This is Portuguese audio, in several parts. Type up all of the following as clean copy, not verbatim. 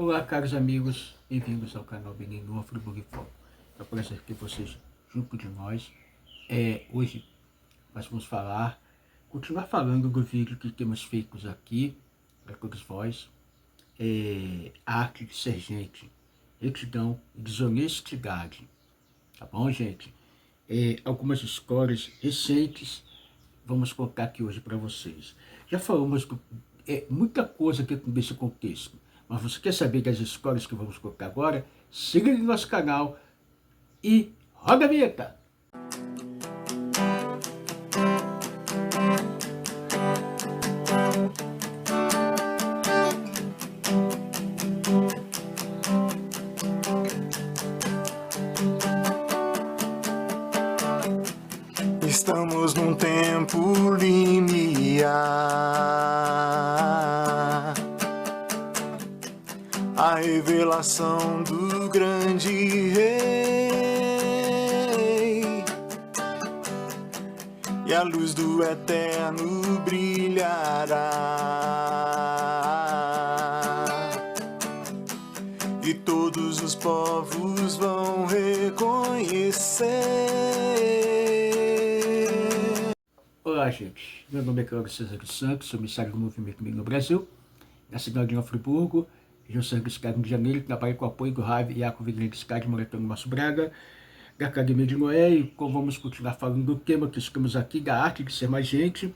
Olá, caros amigos, bem-vindos ao canal Benigno Friburgo Foco. É um prazer ter vocês junto de nós. Hoje nós vamos continuar falando do vídeo que temos feito aqui, para todos vós. A arte de ser gente, retidão e desonestidade. Tá bom, gente? Algumas histórias recentes vamos contar aqui hoje para vocês. Já falamos muita coisa aqui nesse contexto, mas você quer saber das histórias que vamos contar agora? Siga no nosso canal e roda a vinheta! Estamos num tempo limiar, a revelação do grande rei, e a luz do eterno brilhará, e todos os povos vão reconhecer. Olá, gente. Meu nome é Cláudio César dos Santos, sou missário do Movimento Negro no Brasil, na cidade de Nova Friburgo, região Santos Rio de Janeiro, trabalho com o apoio do Rav Iaco Vigrenskad, Moratão Márcio Braga, da Academia de Noé, e vamos continuar falando do tema que estamos aqui, da arte de ser mais gente,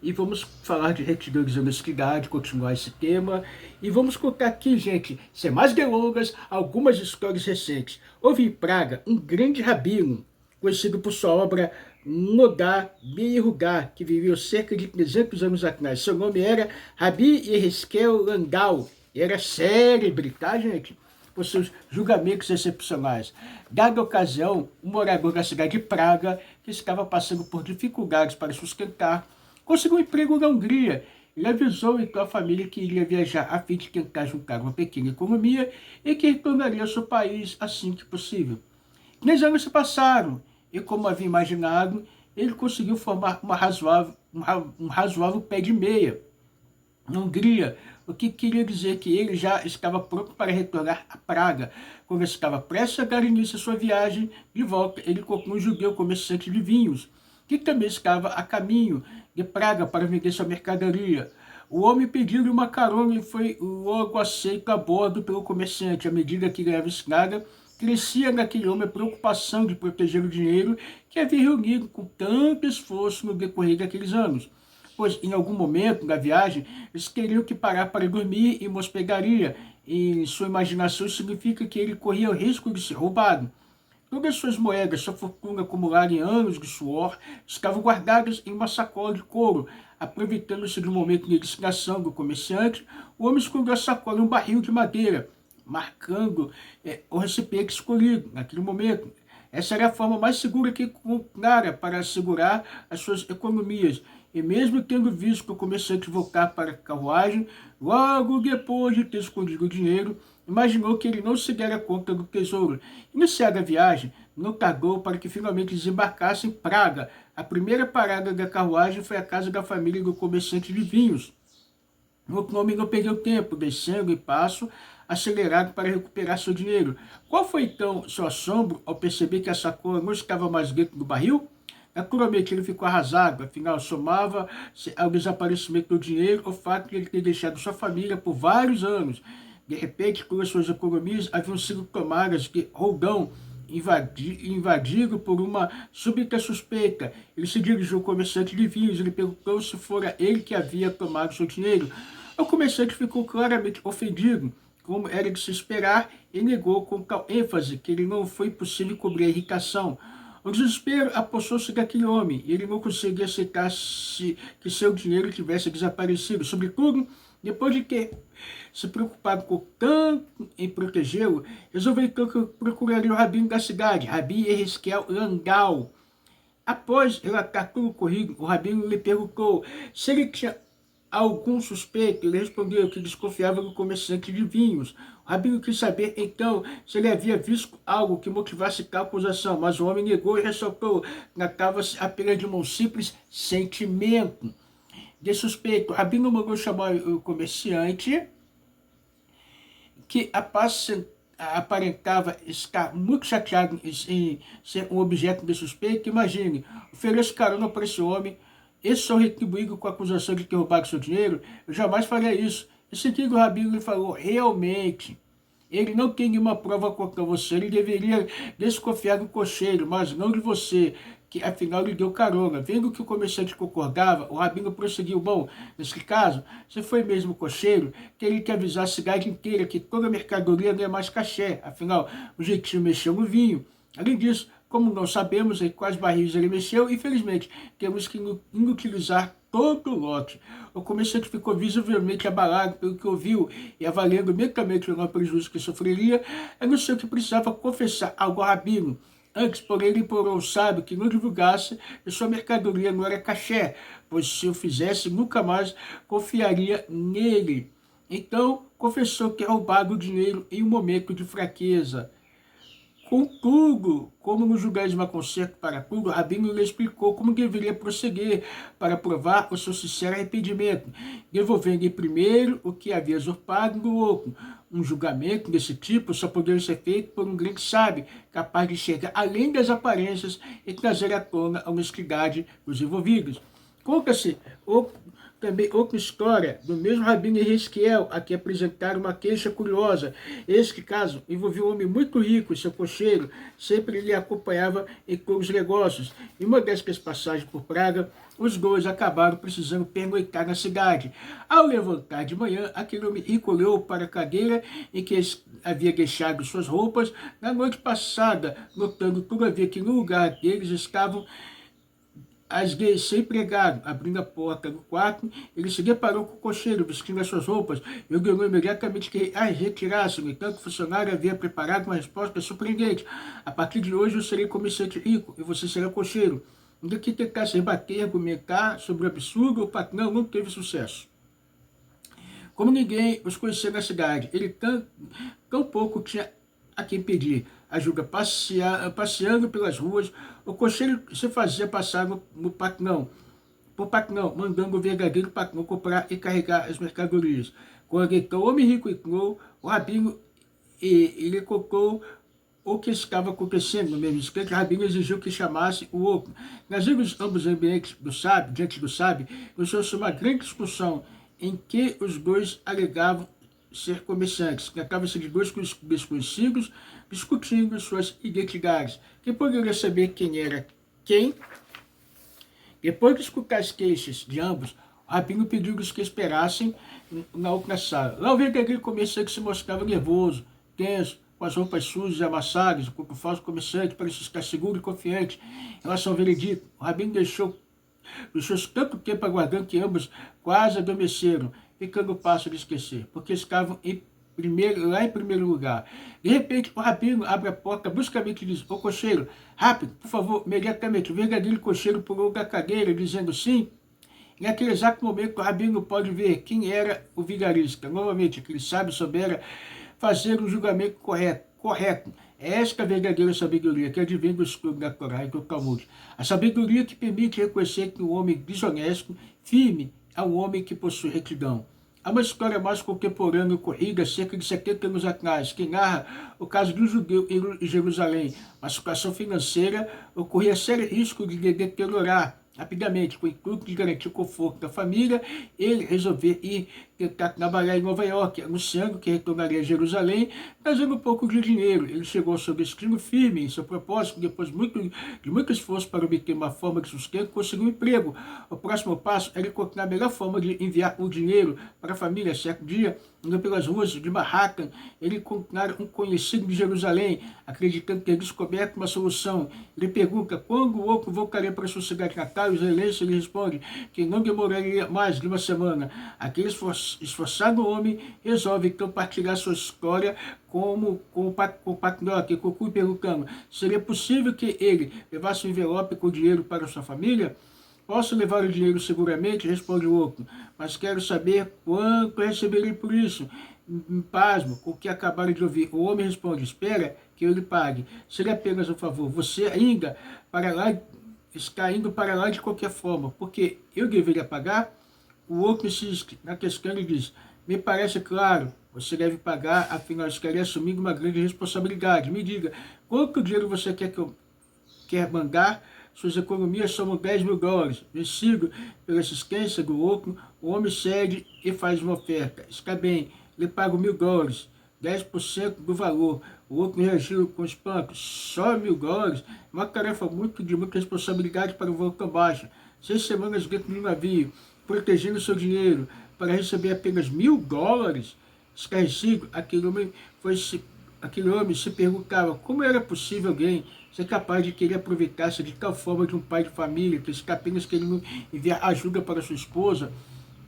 e vamos falar de retidão e desonestidade, continuar esse tema, e vamos contar aqui, gente, sem mais delongas, algumas histórias recentes. Houve em Praga um grande rabino, conhecido por sua obra Nodá Beirugá, que viveu cerca de 300 anos atrás. Seu nome era Rabi Yeheskel Landau. Era célebre, tá, gente? Por seus julgamentos excepcionais. Dada a ocasião, um morador da cidade de Praga, que estava passando por dificuldades para sustentar, conseguiu um emprego na Hungria. Ele avisou então a família que iria viajar a fim de tentar juntar uma pequena economia e que retornaria ao seu país assim que possível. 3 anos se passaram, e como havia imaginado, ele conseguiu formar um razoável pé de meia na Hungria, o que queria dizer que ele já estava pronto para retornar a Praga. Quando estava prestes a dar início à sua viagem de volta, ele encontrou um judeu comerciante de vinhos, que também estava a caminho de Praga para vender sua mercadoria. O homem pediu-lhe uma carona e foi logo aceito a bordo pelo comerciante. À medida que ganhava estrada, crescia naquele homem a preocupação de proteger o dinheiro que havia reunido com tanto esforço no decorrer daqueles anos. Pois, em algum momento da viagem, eles teriam que parar para dormir em uma hospedaria. Em sua imaginação, significa que ele corria o risco de ser roubado. Todas as suas moedas, sua fortuna acumulada em anos de suor, estavam guardadas em uma sacola de couro. Aproveitando-se do momento de distração do comerciante, o homem escondeu a sacola em um barril de madeira, marcando o recipiente escolhido naquele momento. Essa era a forma mais segura que encontrara para assegurar as suas economias. E mesmo tendo visto que o comerciante voltar para a carruagem, logo depois de ter escondido o dinheiro, imaginou que ele não se dera conta do tesouro. Iniciada a viagem, não tardou para que finalmente desembarcasse em Praga. A primeira parada da carruagem foi a casa da família do comerciante de vinhos. O homem não perdeu tempo, descendo em passo acelerado para recuperar seu dinheiro. Qual foi então seu assombro ao perceber que a sacola não estava mais dentro do barril? Naturalmente ele ficou arrasado, afinal somava-se ao desaparecimento do dinheiro o fato de ele ter deixado sua família por vários anos. De repente, todas suas economias haviam sido tomadas de roldão, invadido por uma súbita suspeita. Ele se dirigiu ao comerciante de vinhos e lhe perguntou se fora ele que havia tomado seu dinheiro. O comerciante ficou claramente ofendido, como era de se esperar, e negou com tal ênfase que ele não foi possível cobrir a irritação. O desespero apossou-se daquele homem, e ele não conseguia aceitar que seu dinheiro tivesse desaparecido, sobretudo depois de ter se preocupado com tanto em protegê-lo. Resolveu então que procuraria o rabino da cidade, Rabi Yeheskel Landau. Após relatar todo o ocorrido, o rabino lhe perguntou se ele tinha algum suspeito. Ele respondeu que desconfiava do comerciante de vinhos. O rabino quis saber, então, se ele havia visto algo que motivasse tal acusação, mas o homem negou e ressaltou que tratava-se apenas de um simples sentimento de suspeito. O rabino mandou chamar o comerciante, que aparentava estar muito chateado em ser um objeto de suspeita, imagine, ofereço carona para esse homem, esse só retribuído com a acusação de ter roubado seu dinheiro, eu jamais faria isso. Esse que o Rabino lhe falou, realmente, ele não tem nenhuma prova contra você, ele deveria desconfiar do cocheiro, mas não de você, que afinal lhe deu carona. Vendo que o comerciante concordava, o Rabino prosseguiu, bom, nesse caso, se foi mesmo o cocheiro, teria que avisar a cidade inteira que toda a mercadoria não é mais cachê, afinal, o jeitinho mexeu no vinho. Além disso, como não sabemos em quais barris ele mexeu, infelizmente, temos que inutilizar todo o lote. O comerciante ficou visivelmente abalado pelo que ouviu e avaliando mentalmente o enorme prejuízo que sofreria, anunciou que precisava confessar algo ao Rabino. Antes, porém, ele implorou ao sábio que não divulgasse que sua mercadoria não era cachê, pois se o fizesse, nunca mais confiaria nele. Então, confessou que roubado o dinheiro em um momento de fraqueza. Contudo, como no judaísmo há conserto para tudo, Rabino lhe explicou como deveria prosseguir para provar o seu sincero arrependimento, devolvendo primeiro o que havia usurpado do outro. Um julgamento desse tipo só poderia ser feito por um grande sábio, capaz de chegar além das aparências e trazer à tona a honestidade dos envolvidos. Conta-se também outra história do mesmo Rabino Ezequiel, a que apresentaram uma queixa curiosa. Este caso envolveu um homem muito rico e seu cocheiro sempre lhe acompanhava em todos os negócios. Em uma dessas passagens por Praga, os dois acabaram precisando pernoitar na cidade. Ao levantar de manhã, aquele homem recolheu para a cadeira em que havia deixado suas roupas na noite passada, notando todavia que no lugar deles estavam as gays sem empregado. Abrindo a porta do quarto, ele se deparou com o cocheiro vestindo as suas roupas e ordenou imediatamente que as retirasse. No entanto, o funcionário havia preparado uma resposta surpreendente. A partir de hoje eu serei comerciante rico e você será cocheiro. Ainda que tentasse rebater, argumentar sobre o absurdo, o patrão não teve sucesso. Como ninguém os conhecia na cidade, ele tão pouco tinha a quem pedir ajuda. Passeando pelas ruas, o cocheiro se fazia passar por patrão, mandando o verdadeiro patrão comprar e carregar as mercadorias. Quando então o homem rico entrou, o Rabino ele contou o que estava acontecendo. No mesmo instante, o Rabino exigiu que chamasse o outro. Nas ambos ambientes do sábio, diante do sábio, iniciou-se uma grande discussão em que os dois alegavam ser comerciantes. Tratava-se de dois desconhecidos discutindo suas identidades. Quem poderia saber quem era quem? Depois de escutar as queixas de ambos, o Rabino pediu-lhes que esperassem na outra sala. Lá o verdadeiro comerciante se mostrava nervoso, tenso, com as roupas sujas e amassadas, enquanto o falso comerciante parecia estar seguro e confiante em relação ao veredito. O Rabino deixou-se tanto tempo aguardando que ambos quase adormeceram, ficando o passo de esquecer, porque estavam lá em primeiro lugar. De repente, o Rabino abre a porta bruscamente e diz, ô cocheiro, rápido, por favor, imediatamente. O verdadeiro cocheiro pulou da cadeira, dizendo sim. E naquele exato momento, o Rabino pode ver quem era o vigarista. Novamente, aquele sábio soubera fazer um julgamento correto. É esta a verdadeira sabedoria que advém do estudo da Torá e do Talmud. A sabedoria que permite reconhecer que um homem desonesto, firme, é um homem que possui retidão. Há uma história mais contemporânea ocorrida cerca de 70 anos atrás, que narra o caso de um judeu em Jerusalém. Uma situação financeira ocorria sério risco de deteriorar rapidamente, com o intuito de garantir o conforto da família. Ele resolveu ir tentar trabalhar em Nova York, anunciando que retornaria a Jerusalém, trazendo um pouco de dinheiro. Ele chegou ao seu destino firme em seu propósito, depois de muito esforço para obter uma forma de sustento, conseguiu um emprego. O próximo passo era encontrar a melhor forma de enviar o dinheiro para a família. Certo dia, indo pelas ruas de Manhattan, ele encontraram um conhecido de Jerusalém, acreditando ter descoberto uma solução. Ele pergunta quando o outro voltaria para sua cidade natal. O israelense lhe responde que não demoraria mais de uma semana. Aquele esforçado homem resolve então partilhar sua história com o patrão, que conclui perguntando, seria possível que ele levasse um envelope com dinheiro para sua família? Posso levar o dinheiro seguramente, responde o outro, mas quero saber quanto receberei por isso. Pasmo com o que acabaram de ouvir. O homem responde, espera que eu lhe pague. Seria apenas um favor. Você ainda está indo para lá de qualquer forma, porque eu deveria pagar? O outro insiste na questão e diz, me parece claro, você deve pagar, afinal estarei assumindo uma grande responsabilidade. Me diga, quanto dinheiro você quer mandar? Suas economias somam $10.000. Vencido pela assistência do outro, o homem cede e faz uma oferta. Está bem, lhe pago $1.000, 10% do valor. O outro reagiu com espanto. Só $1.000? Uma tarefa de muita responsabilidade para um voo tão baixo. 6 semanas dentro do navio, protegendo seu dinheiro, para receber apenas $1.000? Escarrecido, aquele homem se perguntava como era possível alguém ser capaz de querer aproveitar-se de tal forma de um pai de família que está apenas querendo enviar ajuda para sua esposa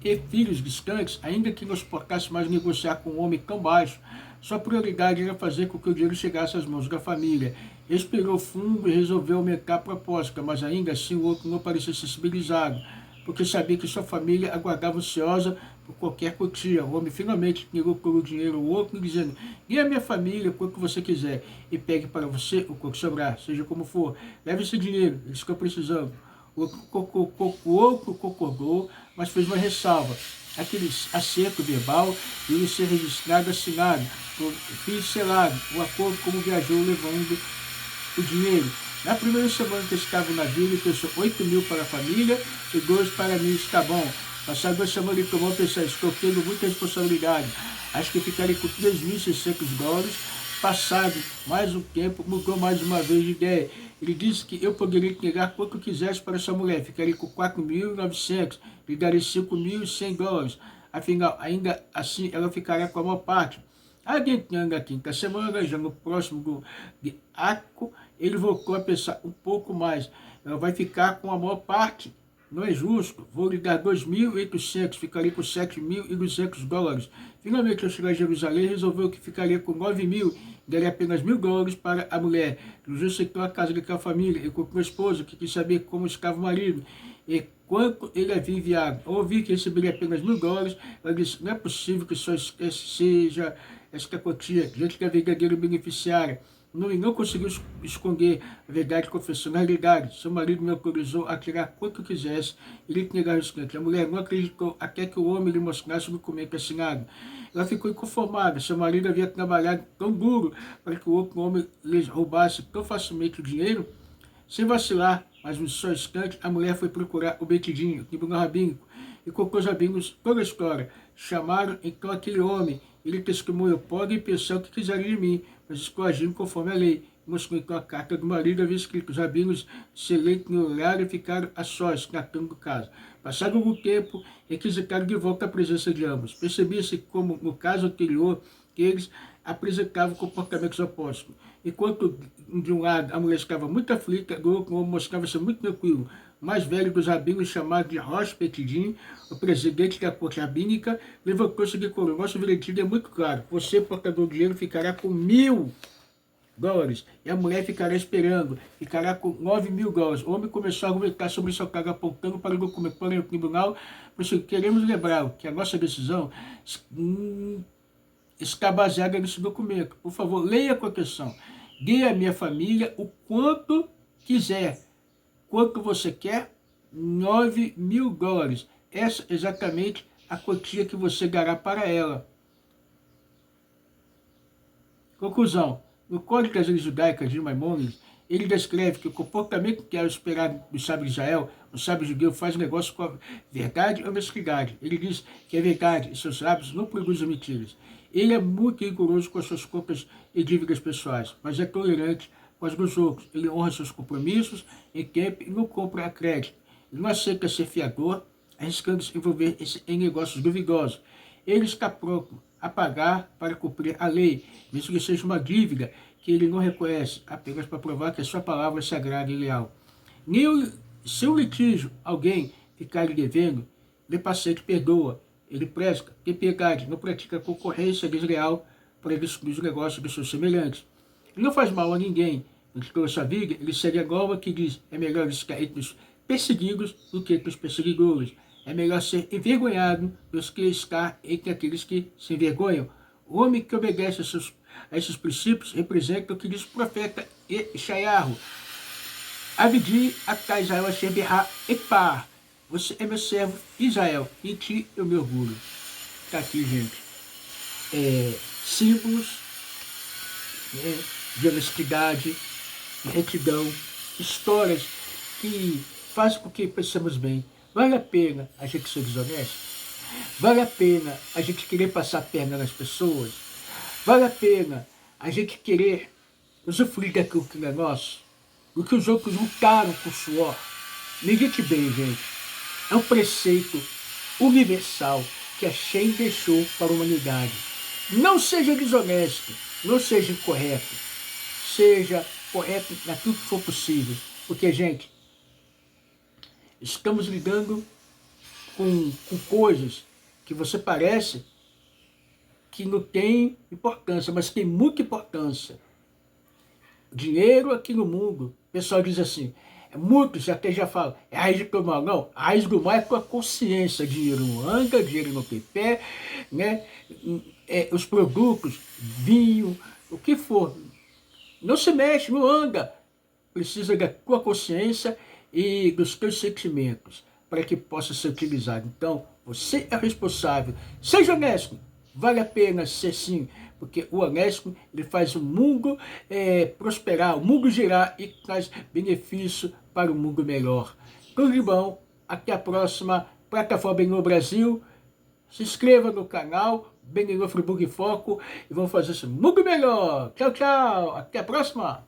e filhos distantes, ainda que não suportasse mais negociar com um homem tão baixo. Sua prioridade era fazer com que o dinheiro chegasse às mãos da família. Respirou fundo e resolveu aumentar a proposta, mas ainda assim o outro não parecia sensibilizado, porque sabia que sua família aguardava ansiosa por qualquer quantia. O homem finalmente negou o dinheiro ao outro, dizendo: "Dê a minha família o quanto você quiser e pegue para você o quanto sobrar, seja como for. Leve esse dinheiro, eles estão precisando." O outro concordou, mas fez uma ressalva. Aquele acerto verbal deve ser registrado, assinado, por fim selado, o acordo como viajou levando o dinheiro. Na primeira semana que estava no navio, ele pensou 8.000 para a família e 2 para mim, está bom. Passado 2 semanas ele tomou a pensar: estou tendo muita responsabilidade, acho que ficarei com $3.600. Passado mais um tempo, mudou mais uma vez de ideia. Ele disse que eu poderia entregar quanto quisesse para essa mulher, ficaria com 4.900, lhe daria $5.100. Afinal, ainda assim, ela ficará com a maior parte. Adentrando a quinta semana, já no próximo de Aco, ele voltou a pensar um pouco mais. Ela vai ficar com a maior parte. Não é justo. Vou lhe dar 2.800, ficaria com $7.200. Finalmente, ao chegar a Jerusalém, resolveu que ficaria com 9.000, daria apenas $1.000 para a mulher. Jesus aceitou a casa daquela família e com a esposa, que quis saber como estava o marido e quanto ele havia enviado. Ao ouvir que receberia apenas $1.000, ela disse: não é possível que só seja esta quantia, diante da verdadeira beneficiária. Não conseguiu esconder a verdade, confessou. Na realidade, seu marido me autorizou a tirar quanto quisesse e lhe negar o restante. A mulher não acreditou até que o homem lhe mostrasse o documento assinado. Ela ficou inconformada. Seu marido havia trabalhado tão duro para que o outro homem lhes roubasse tão facilmente o dinheiro. Sem vacilar, mas um só instante, a mulher foi procurar o Betidinho, o tribunal rabínico, e contou aos rabinos toda a história. Chamaram então aquele homem. Ele testemunhou: podem pensar o que quiserem de mim, mas estou agindo conforme a lei. Mostrou então a carta do marido, havia escrito. Os rabinos se olharam e ficaram a sós, tratando do caso. Passado algum tempo, requisitaram de volta a presença de ambos. Percebia-se, como no caso anterior, que eles apresentavam comportamentos opostos. Enquanto, de um lado, a mulher estava muito aflita, do outro, o homem mostrava-se muito tranquilo. O mais velho dos rabinos, chamado de Rosh Petidim, o presidente da corte rabínica, levantou-se e declarou: nosso veredito é muito claro. Você, portador de dinheiro, ficará com $1.000 e a mulher ficará esperando, ficará com $9.000. O homem começou a argumentar sobre seu cargo, apontando para o documento. Porém, o tribunal, queremos lembrar que a nossa decisão está baseada nesse documento. Por favor, leia com atenção. Dê à minha família o quanto quiser. Quanto você quer? $9.000. Essa é exatamente a quantia que você dará para ela. Conclusão. No Código das Leis Judaicas de Maimônides, ele descreve que o comportamento que era esperado do sábio de Israel, o sábio judeu, faz negócio com a verdade ou honestidade. Ele diz que a verdade e seus sábios não produzem mentiras. Ele é muito rigoroso com as suas contas e dívidas pessoais, mas é tolerante com as dos outros. Ele honra seus compromissos em tempo e não compra a crédito. Ele não aceita ser fiador, arriscando-se envolver-se em negócios duvidosos. Ele está pronto a pagar para cumprir a lei, mesmo que seja uma dívida que ele não reconhece, apenas para provar que a sua palavra é sagrada e leal. Se um litígio alguém ficar lhe devendo, lhe paciente perdoa. Ele presta, tem piedade, não pratica concorrência desleal para destruir os negócios dos seus semelhantes. Ele não faz mal a ninguém. Pela sua vida, ele segue a norma que diz: é melhor estar entre os perseguidos do que entre os perseguidores. É melhor ser envergonhado do que estar entre aqueles que se envergonham. O homem que obedece a esses princípios representa o que diz o profeta Yeshayahu: Abdi atá Israel asher berra epar. Você é meu servo, Israel, e em ti eu me orgulho. Está aqui, gente. símbolos, né, de honestidade, de retidão, histórias que fazem com que pensemos bem. Vale a pena a gente ser desonesto? Vale a pena a gente querer passar a perna nas pessoas? Vale a pena a gente querer usufruir daquilo que não é nosso? O que os outros lutaram por suor? Medite bem, gente. É um preceito universal que a Shen deixou para a humanidade. Não seja desonesto, não seja incorreto. Seja correto naquilo que for possível. Porque, gente, estamos lidando com coisas que você parece que não tem importância, mas tem muita importância. Dinheiro aqui no mundo, o pessoal diz assim, muitos até já falam, é a raiz do mal. Não, a raiz do mal é com a consciência. Dinheiro não anda, dinheiro não tem pé, né? Os produtos, vinho, o que for, não se mexe, não anda. Precisa da tua consciência e dos teus sentimentos para que possa ser utilizado. Então, você é responsável. Seja honesto. Vale a pena ser sim, porque o honesto ele faz o mundo prosperar, o mundo girar e traz benefício para o mundo melhor. Tudo de bom. Até a próxima plataforma Benigno Brasil. Se inscreva no canal Benigno Friburgo em Foco e vamos fazer esse mundo melhor. Tchau, tchau. Até a próxima.